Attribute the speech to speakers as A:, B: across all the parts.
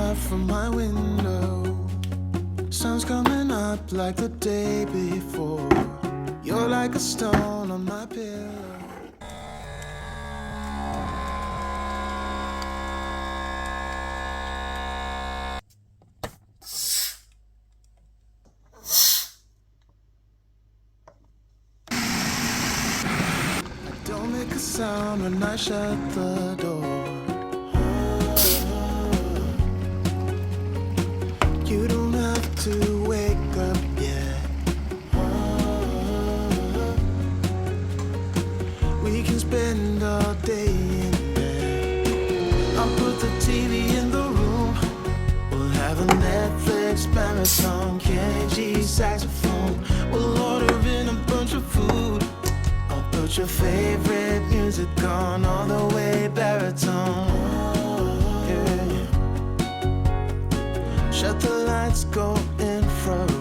A: up from my window. Sun's coming up like the day before. You're like a stone on my pillow. Don't make a sound when I shut the door. You don't have to wake up yet. We can spend all day in bed. I'll put the TV in the room. We'll have a Netflix marathon, Kenny G saxophone. We'll order in a bunch of food. I'll put your favorite music on all the way baritone. Yeah. Shut the lights, go infrared.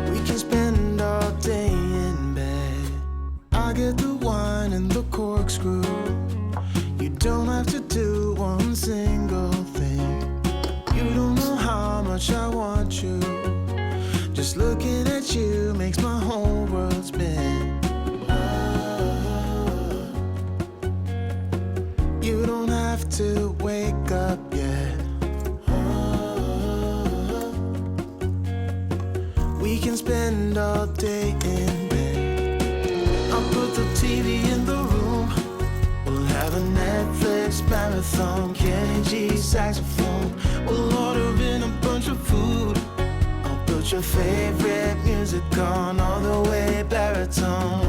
A: We can spend all day in bed. I get the wine and the corkscrew. You don't have to do one single thing. You don't know how much I want you. Just looking at you makes my whole world spin. You don't have to wake up yet. We can spend all day in bed. I'll put the TV in the room. We'll have a Netflix marathon, Kenny G saxophone. We'll order in a bunch of food. Put your favorite music on all the way baritone.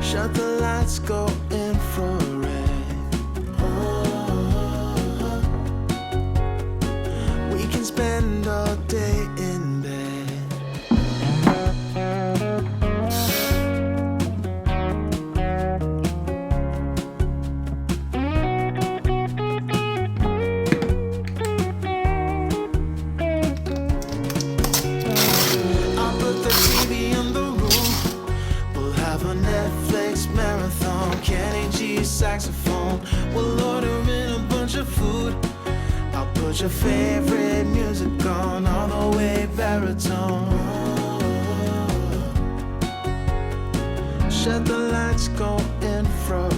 A: Shut the lights, go infrared. We can spend all day in bed. Saxophone. We'll order in a bunch of food. I'll put your favorite music on all the way baritone. Shut the lights, go infrared.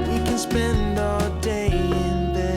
A: We can spend all day in bed.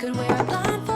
B: Could wear a blindfold.